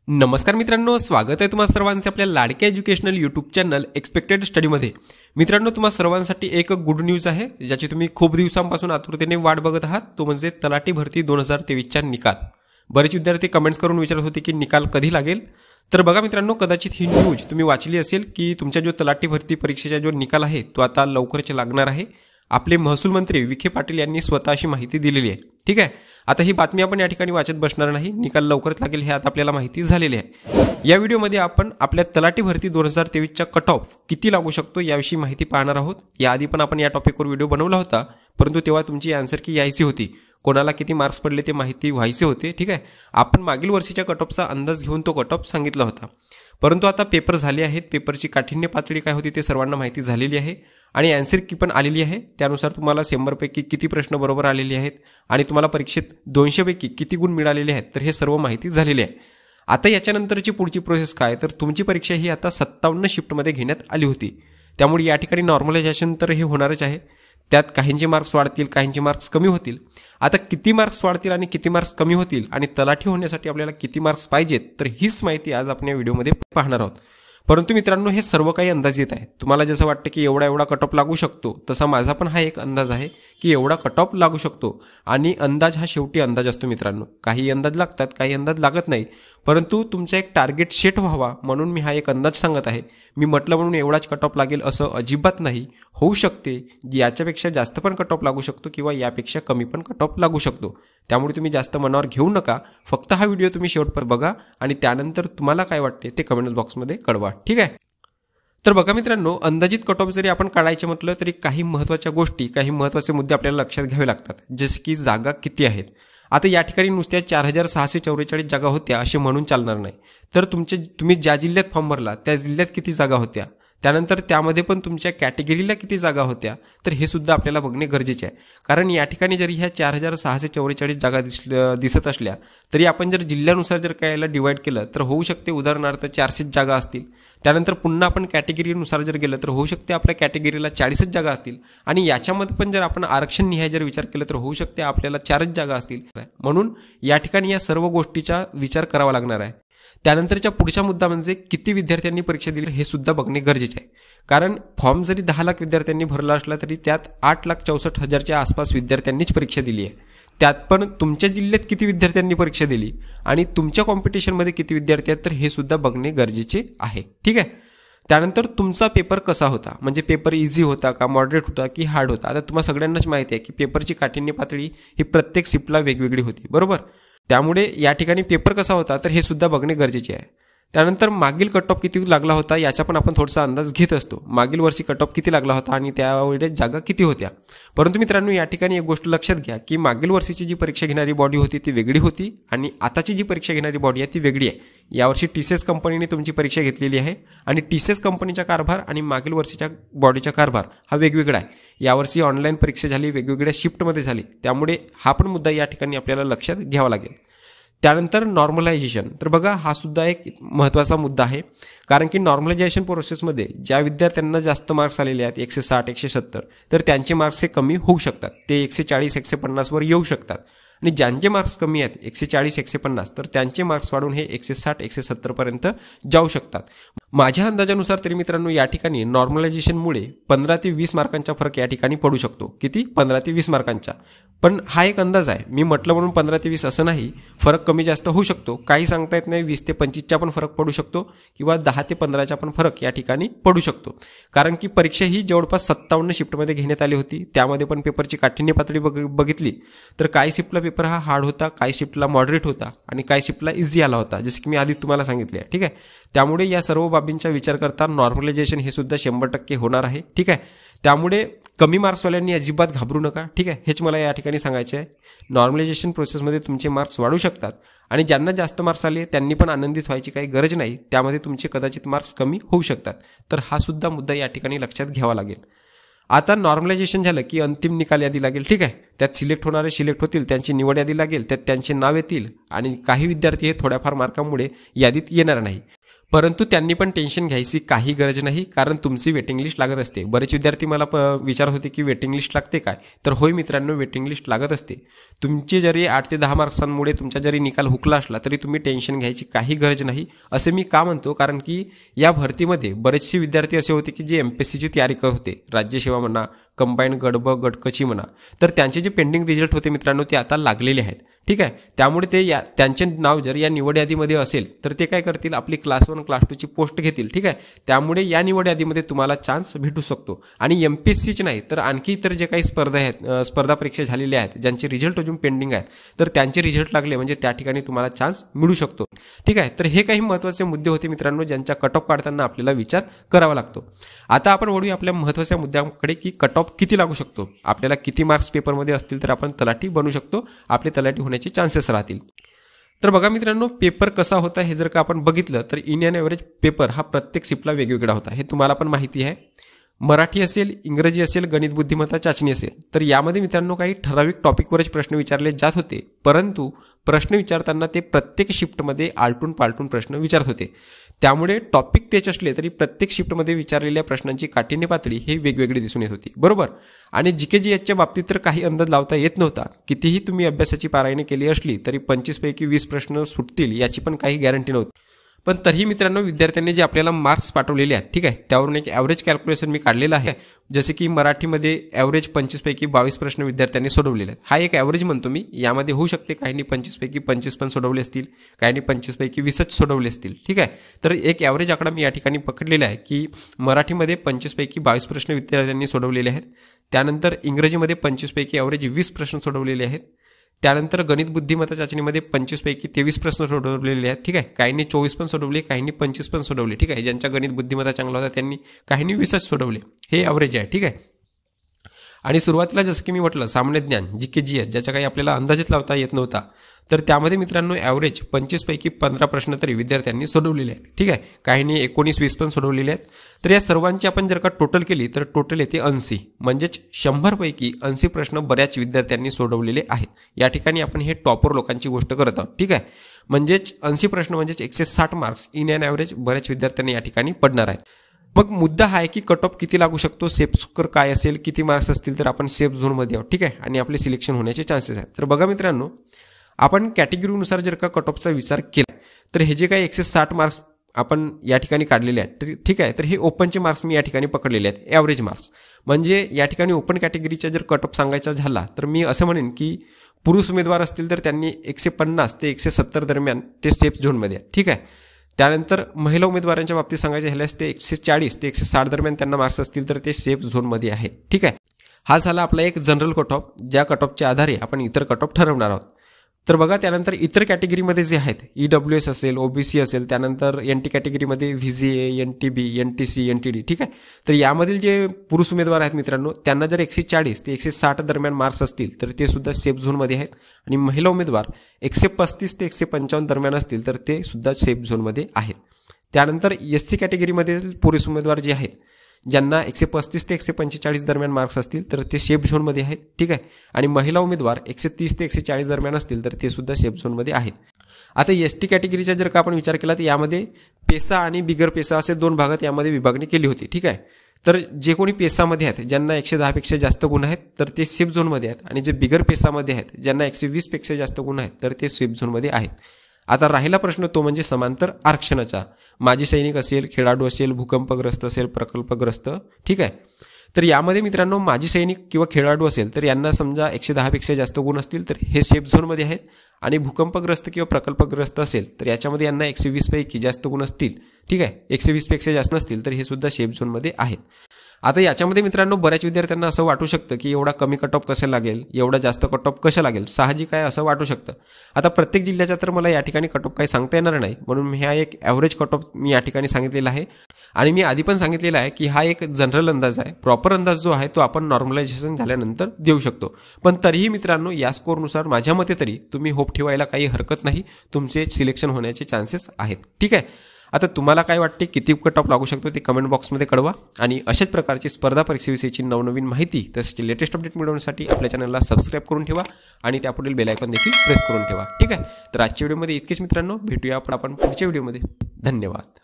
नमस्कार मित्रांनो, स्वागत आहे तुम्हा सर्वांचे आपल्या लाडक्या एज्युकेशनल यूट्यूब चॅनल एक्सपेक्टेड स्टडीमध्ये। मित्रांनो, तुम्हा सर्वांसाठी एक गुड न्यूज आहे ज्याची तुम्ही खूप दिवसांपासून आतुरतेने वाट बघत आहात, तो म्हणजे तलाठी भरती 2023चा निकाल। बरेच विद्यार्थी कमेंट्स करून विचारत होते की निकाल कधी लागेल। तर बघा मित्रांनो, कदाचित ही न्यूज तुम्ही वाचली असेल की तुमच्या जो तलाठी भरती परीक्षेचा जो निकाल आहे तो आता लवकरच लागणार आहे। आपले महसूल मंत्री विखे पाटील यांनी स्वतः अशी माहिती दिलेली आहे। ठीक आहे, आता ही बातमी आपण या ठिकाणी वाचत बसणार नाही, निकाल लवकरच लागेल हे आता आपल्याला माहिती झालेली आहे। या व्हिडिओमध्ये आपण आपल्या तलाठी भरती 2023चा कट ऑफ किती लागू शकतो याविषयी माहिती पाहणार आहोत। याआधी पण आपण या टॉपिकवर व्हिडिओ बनवला होता, परंतु तेव्हा तुमची आन्सर की यायची होती, कोणाला किती मार्क्स पडले ते माहिती व्हायचे होते। ठीक आहे, आपण मागील वर्षीच्या कट ऑफचा अंदाज घेऊन तो कट ऑफ सांगितला होता, परंतु आता पेपर झाले आहेत, पेपरची काठिण्य पातळी काय होती ते सर्वांना माहिती झालेली आहे आणि आन्सर की पण आलेली आहे। त्यानुसार तुम्हाला 100 पैकी किती प्रश्न बरोबर आलेले आहेत आणि तुम्हाला परीक्षेत 200 पैकी किती गुण मिळालेले आहेत, तर हे सर्व माहिती झालेली आहे। आता याच्यानंतरची पुढची प्रोसेस काय, तर तुमची परीक्षा ही आता 57 शिफ्टमध्ये घेण्यात आली होती, त्यामुळे या ठिकाणी नॉर्मलायझेशन तर हे होणारच आहे। त्यात काहींचे मार्क्स वाढतील, काहींचे मार्क्स कमी होतील। आता किती मार्क्स वाढतील आणि किती मार्क्स कमी होतील आणि तलाठी होण्यासाठी आपल्याला किती मार्क्स पाहिजेत, तर हीच माहिती आज आपण या व्हिडिओमध्ये पाहणार आहोत। परंतु मित्रांनो, हे सर्व काही अंदाज येत आहे। तुम्हाला जसं वाटतं की एवढा कट ऑफ लागू शकतो, तसा माझा पण हा एक अंदाज आहे की एवढा कट ऑफ लागू शकतो। आणि अंदाज हा शेवटी अंदाज असतो मित्रांनो, काही अंदाज लागतात, काही अंदाज लागत नाही, परंतु तुमचा एक टार्गेट सेट व्हावा म्हणून मी हा एक अंदाज सांगत आहे। मी म्हटलं म्हणून एवढाच कट ऑफ लागेल असं अजिबात नाही, होऊ शकते याच्यापेक्षा जास्त पण कट ऑफ लागू शकतो किंवा यापेक्षा कमी पण कट ऑफ लागू शकतो। त्यामुळे तुम्ही जास्त मनावर घेऊ नका, फक्त हा व्हिडिओ तुम्ही शेवटपर्यंत बघा आणि त्यानंतर तुम्हाला काय वाटते ते कमेंट्स बॉक्समध्ये कळवा। ठीक आहे, तर बघा मित्रांनो, अंदाजित कट ऑफ जरी आपण काढायचे म्हटलं तरी काही महत्त्वाच्या गोष्टी, काही महत्त्वाचे मुद्दे आपल्याला लक्षात घ्यावे लागतात, जसे की जागा किती आहेत। आता या ठिकाणी नुसत्या 4644 जागा होत्या असे म्हणून चालणार नाही, तर तुम्ही ज्या जिल्ह्यात फॉर्म भरला त्या जिल्ह्यात किती जागा होत्या, त्यानंतर त्यामध्ये पण तुमच्या कॅटेगरीला किती जागा होत्या, तर हे सुद्धा आपल्याला बघणे गरजेचे आहे। कारण या ठिकाणी जरी ह्या 4644 जागा दिसत असल्या तरी आपण जर जिल्ह्यानुसार जर काय याला डिवाइड केलं तर होऊ शकते उदाहरणार्थ 400 जागा असतील। त्यानंतर पुन्हा आपण कॅटेगरीनुसार जर गेलं तर होऊ शकते आपल्या कॅटेगरीला 40 जागा असतील आणि याच्यामध्ये पण जर आपण आरक्षण निहाय जर विचार केला तर होऊ शकते आपल्याला 4 जागा असतील। म्हणून या ठिकाणी या सर्व गोष्टीचा विचार करावा लागणार आहे। त्यानंतरचा पुढचा मुद्दा म्हणजे किती विद्यार्थ्यांनी परीक्षा दिली हे सुद्धा बघणे गरजेचे आहे। कारण फॉर्म जरी 10 लाख विद्यार्थ्यांनी भरला असला तरी त्यात 8,64,000च्या आसपास विद्यार्थ्यांनीच परीक्षा दिली आहे। त्यात पण तुमच्या जिल्ह्यात किती विद्यार्थ्यांनी परीक्षा दिली आणि तुमच्या कॉम्पिटिशनमध्ये किती विद्यार्थी आहेत तर हे सुद्धा बघणे गरजेचे आहे। ठीक आहे, त्यानंतर तुमचा पेपर कसा होता, म्हणजे पेपर इझी होता का, मॉडरेट होता की हार्ड होता। आता तुम्हाला सगळ्यांनाच माहिती आहे की पेपरची काठिण्य पातळी ही प्रत्येक शिफ्टला वेगवेगळी होती, बरोबर। त्यामुळे या ठिकाणी पेपर कसा होता तर हे सुद्धा बघणे गरजेचे आहे। त्यानंतर मागील कट ऑफ किती लागला होता याचा पण आपण थोडासा अंदाज घेत असतो, मागील वर्षी कट ऑफ किती लागला होता आणि त्यावेळेस जागा किती होत्या। परंतु मित्रांनो, या ठिकाणी एक गोष्ट लक्षात घ्या की मागील वर्षीची जी परीक्षा घेणारी बॉडी होती ती वेगळी होती आणि आताची जी परीक्षा घेणारी बॉडी आहे ती वेगळी आहे। यावर्षी TCS कंपनीने तुमची परीक्षा घेतलेली आहे आणि TCS कंपनीचा कारभार आणि मागील वर्षीच्या बॉडीचा कारभार हा वेगवेगळा आहे। यावर्षी ऑनलाईन परीक्षा झाली, वेगवेगळ्या शिफ्टमध्ये झाली, त्यामुळे हा पण मुद्दा या ठिकाणी आपल्याला लक्षात घ्यावा लागेल। त्यानंतर नॉर्मलायझेशन, तर बघा हा सुद्धा एक महत्त्वाचा मुद्दा आहे। कारण की नॉर्मलायझेशन प्रोसेसमध्ये ज्या विद्यार्थ्यांना जास्त मार्क्स आलेले आहेत 160 170 तर त्यांचे मार्क्स हे कमी होऊ शकतात, ते 140 150 वर येऊ शकतात आणि ज्यांचे मार्क्स कमी आहेत 140 150 तर त्यांचे मार्क्स वाढून हे 160 170 पर्यंत जाऊ शकतात। माझ्या अंदाजानुसार तरी मित्रांनो या ठिकाणी नॉर्मलायझेशनमुळे 15 ते 20 मार्कांचा फरक या ठिकाणी पडू शकतो। किती? 15 ते 20 मार्कांचा, पण हा एक अंदाज आहे। मी म्हटलं म्हणून 15 ते 20 असं नाही, फरक कमी जास्त होऊ शकतो, काही सांगता येत नाही। 20 ते 25चा पण फरक पडू शकतो किंवा 10 ते 15चा पण फरक या ठिकाणी पडू शकतो। कारण की परीक्षा ही जवळपास 57 शिफ्टमध्ये घेण्यात आली होती, त्यामध्ये पण पेपरची काठिण्य पातळी बघितली तर काही शिफ्टला पेपर हा हार्ड होता, काही शिफ्टला मॉडरेट होता आणि काही शिफ्टला इझी आला होता, जसे की मी आधी तुम्हाला सांगितले आहे। ठीक आहे, त्यामुळे या सर्व बाबींचा विचार करता नॉर्मलायझेशन हे सुद्धा 100% होणार आहे। ठीक आहे, त्यामुळे कमी मार्क्सवाल्यांनी अजिबात घाबरू नका। ठीक आहे, हेच मला या ठिकाणी सांगायचे आहे। नॉर्मलायझेशन प्रोसेसमध्ये तुमचे मार्क्स वाढू शकतात आणि ज्यांना जास्त मार्क्स आले त्यांनी पण आनंदित व्हायची काही गरज नाही, त्यामध्ये तुमचे कदाचित मार्क्स कमी होऊ शकतात। तर हा सुद्धा मुद्दा या ठिकाणी लक्षात घ्यावा लागेल। आता नॉर्मलायझेशन झालं की अंतिम निकाल यादी लागेल। ठीक आहे, त्यात सिलेक्ट होणारे सिलेक्ट होतील, त्यांची निवड यादी लागेल, त्यात त्यांचे नाव येतील आणि काही विद्यार्थी हे थोड्याफार मार्कामुळे यादीत येणार नाही। परंतु त्यांनी पण टेन्शन घ्यायची काही गरज नाही, कारण तुमची वेटिंग लिस्ट लागत असते. बरेच विद्यार्थी मला विचारत होते की वेटिंग लिस्ट लागते काय, तर होय मित्रांनो, वेटिंग लिस्ट लागत असते. तुमची जरी 8 ते 10 मार्क्सांमुळे तुमचा जरी निकाल हुकला असला तरी तुम्ही टेन्शन घ्यायची काही गरज नाही. असे मी का म्हणतो, कारण की या भरतीमध्ये बरेचसे विद्यार्थी असे होते की जे MPSCची तयारी करत होते, राज्यसेवा म्हणा, कंबाईंड गट ब गट क ची म्हणा, तर त्यांचे जे पेंडिंग रिझल्ट होते मित्रांनो ते आता लागलेले आहेत. ठीक आहे, त्यामुळे ते त्यांचे नाव जर या निवड यादीमध्ये असेल तर ते काय करतील, आपली क्लास 1 क्लास 2ची पोस्ट घेतील. ठीक आहे, त्यामुळे या निवड यादीमध्ये तुम्हाला चान्स भेटू शकतो. आणि MPSCच नाही तर आणखी इतर जे काही स्पर्धा आहेत, स्पर्धा परीक्षा झालेल्या आहेत, ज्यांचे रिझल्ट अजून पेंडिंग आहेत, तर त्यांचे रिझल्ट लागले म्हणजे त्या ठिकाणी तुम्हाला चान्स मिळू शकतो. ठीक आहे, तर हे काही महत्त्वाचे मुद्दे होते मित्रांनो, ज्यांचा कट ऑफ काढताना आपल्याला विचार करावा लागतो. आता आपण वळूया आपल्या महत्त्वाच्या मुद्द्याकडे की कट ऑफ किती लागू शकतो. आपल्याला किती मार्क्स पेपरमध्ये असतील तर आपण तलाठी बनू शकतो, आपले तलाठी होण्याचे चान्सेस राहतील. तर बघा मित्रांनो, पेपर कसा होता हे जर का आपण बघितलं तर इंडियन ॲव्हरेज पेपर हा प्रत्येक शिफ्टला वेगवेगळा होता. हे तुम्हाला पण माहिती आहे. मराठी असेल, इंग्रजी असेल, गणित बुद्धिमत्ता चाचणी असेल, तर यामध्ये मित्रांनो काही ठराविक टॉपिकवरच प्रश्न विचारले जात होते, परंतु प्रश्न विचारताना ते प्रत्येक शिफ्टमध्ये आलटून पालटून प्रश्न विचारत होते. त्यामुळे टॉपिक तेच असले तरी प्रत्येक शिफ्टमध्ये विचारलेल्या प्रश्नांची काठिण्य पातळी हे वेगवेगळी दिसून येत होती. बरोबर. आणि GKGHच्या बाबतीत तर काही अंदाज लावता येत नव्हता. कितीही तुम्ही अभ्यासाची पारायणे केली असली तरी 25 पैकी 20 प्रश्न सुटतील याची पण काही गॅरंटी नव्हती. पण तरीही मित्रांनो, विद्यार्थ्यांनी जे आपल्याला मार्क्स पाठवलेले आहेत, ठीक आहे, त्यावरून एक ॲव्हरेज कॅल्क्युलेशन मी काढलेलं आहे. जसे की मराठीमध्ये ॲव्हरेज 25 पैकी 22 प्रश्न विद्यार्थ्यांनी सोडवलेले आहेत. हा एक ॲव्हरेज म्हणतो मी. यामध्ये होऊ शकते काहींनी 25 पैकी 25 पण सोडवले असतील, काहींनी 25 पैकी 20च सोडवले असतील. ठीक आहे, तर एक ॲव्हरेज आकडा मी या ठिकाणी पकडलेला आहे की मराठीमध्ये 25 पैकी 22 प्रश्न विद्यार्थ्यांनी सोडवलेले आहेत. त्यानंतर इंग्रजीमध्ये 25 पैकी ॲव्हरेज 20 प्रश्न सोडवलेले आहेत. त्यानंतर गणित बुद्धिमत्ता चाचणीमध्ये 25 पैकी 23 प्रश्न सोडवलेले आहेत. ठीक आहे, काहींनी 24 पण सोडवले, काहींनी 25 पण सोडवले. ठीक आहे, ज्यांचा गणित बुद्धिमत्ता चांगला होता त्यांनी काहींनी 20च सोडवले. हे ॲव्हरेज आहे. ठीक आहे, आणि सुरुवातीला जसं की मी म्हटलं, सामान्य ज्ञान GKGH ज्याचा काही आपल्याला अंदाजच लावता येत नव्हता, तर त्यामध्ये मित्रांनो ॲव्हरेज 25 पैकी 15 प्रश्न तरी विद्यार्थ्यांनी सोडवलेले आहेत. ठीक आहे, काहींनी 19-20 पण सोडवलेले आहेत. तर या सर्वांची आपण जर का टोटल केली तर टोटल येते 80, म्हणजेच 100 पैकी 80 प्रश्न बऱ्याच विद्यार्थ्यांनी सोडवलेले आहेत. या ठिकाणी आपण हे टॉपर लोकांची गोष्ट करत आहोत. ठीक आहे, म्हणजेच 80 प्रश्न म्हणजेच 160 मार्क्स इन ॲन ॲव्हरेज बऱ्याच विद्यार्थ्यांनी या ठिकाणी पडणार आहेत. मग मुद्दा हा आहे की कट ऑफ किती लागू शकतो, सेफ स्कोर काय असेल, किती मार्क्स असतील तर आपण सेफ झोनमध्ये आहोत. ठीक आहे, आणि आपले सिलेक्शन होण्याचे चान्सेस आहेत. तर बघा मित्रांनो, आपण कॅटेगरीनुसार जर का कट ऑफचा विचार केला तर हे जे काही 160 मार्क्स आपण या ठिकाणी काढलेले आहेत, ठीक आहे, तर हे ओपनचे मार्क्स मी या ठिकाणी पकडलेले आहेत, ॲव्हरेज मार्क्स. म्हणजे या ठिकाणी ओपन कॅटेगरीचा जर कट ऑफ सांगायचा झाला तर मी असं म्हणेन की पुरुष उमेदवार असतील तर त्यांनी 150 ते 170 दरम्यान ते सेफ झोनमध्ये आहे. ठीक आहे, त्यानंतर महिला उमेदवारांच्या बाबतीत सांगायचे झाल्यास ते 140 ते 160 दरम्यान त्यांना मार्क्स असतील तर ते सेफ झोनमध्ये आहे. ठीक आहे, हा झाला आपला एक जनरल कट ऑफ, ज्या कट ऑफच्या आधारे आपण इतर कट ऑफ ठरवणार आहोत. तर बघा, त्यानंतर इतर कॅटेगरीमध्ये जे आहेत, EWS असेल, OBC असेल, त्यानंतर NT कॅटेगरीमध्ये VGA, NTB, NTC, NTD. ठीक आहे, तर यामधील जे पुरुष उमेदवार आहेत मित्रांनो, त्यांना जर 140 ते 160 दरम्यान मार्क्स असतील तर ते सुद्धा सेफ झोनमध्ये आहेत. आणि महिला उमेदवार 135 ते 155 दरम्यान असतील तर ते सुद्धा सेफ झोनमध्ये आहेत. त्यानंतर SC कॅटेगरीमध्ये पुरुष उमेदवार जे आहेत, ज्यांना 135 ते 145 दरम्यान मार्क्स असतील तर ते सेफ झोनमध्ये आहेत. ठीक आहे, आणि महिला उमेदवार 130 ते 140 दरम्यान असतील तर ते सुद्धा सेफ झोनमध्ये आहेत. आता ST कॅटेगरीचा जर का आपण विचार केला तर यामध्ये पेसा आणि बिगर पेसा असे 2 भागात यामध्ये विभागणी केली होती. ठीक आहे, तर जे कोणी पेसामध्ये आहेत, ज्यांना 110 पेक्षा जास्त गुण आहेत तर ते सेफ झोनमध्ये आहेत, आणि जे बिगर पेसामध्ये आहेत, ज्यांना 120 पेक्षा जास्त गुण आहेत तर ते सेफ झोनमध्ये आहेत. आता राहिला प्रश्न तो म्हणजे समांतर आरक्षणाचा. माजी सैनिक असेल, खेळाडू असेल, भूकंपग्रस्त असेल, प्रकल्पग्रस्त. ठीक आहे, तर यामध्ये मित्रांनो माजी सैनिक किंवा खेळाडू असेल तर यांना समजा 110 पेक्षा जास्त गुण असतील तर हे सेफ झोनमध्ये आहेत, आणि भूकंपग्रस्त किंवा प्रकल्पग्रस्त असेल तर याच्यामध्ये यांना 120 पैकी जास्त गुण असतील. ठीक आहे, 120 पेक्षा जास्त नसतील तर हे सुद्धा सेफ झोनमध्ये आहेत. आता याच्यामध्ये मित्रांनो बऱ्याच विद्यार्थ्यांना असं वाटू शकतं की एवढा कमी कट ऑफ कसं लागेल, एवढा जास्त कट ऑफ कसं लागेल, साहजिक आहे असं वाटू शकतं. आता प्रत्येक जिल्ह्याचा तर मला या ठिकाणी कट ऑफ काही सांगता येणार नाही, म्हणून मी हा एक ॲव्हरेज कट ऑफ मी या ठिकाणी सांगितलेला आहे. आणि मी आधी पण सांगितलेलं आहे की हा एक जनरल अंदाज आहे. प्रॉपर अंदाज जो आहे तो आपण नॉर्मलायझेशन झाल्यानंतर देऊ शकतो. पण तरीही मित्रांनो या स्कोरनुसार माझ्या मते तरी तुम्ही होप ठेवायला काही हरकत नाही, तुमचे सिलेक्शन होण्याचे चान्सेस आहेत. ठीक आहे, आता तुम्हाला काय वाटते, किती कट ऑफ लागू शकतो ते कमेंट बॉक्समध्ये कळवा. आणि अशाच प्रकारची स्पर्धा परीक्षेविषयीची नवनवीन माहिती तसेच लेटेस्ट अपडेट मिळवण्यासाठी आपल्या चॅनलला सबस्क्राईब करून ठेवा आणि त्यापुढील बेल आयकॉन देखील प्रेस करून ठेवा. ठीक आहे, तर आजच्या व्हिडिओमध्ये इतकेच मित्रांनो, भेटूया आपण पुढच्या व्हिडिओमध्ये. धन्यवाद.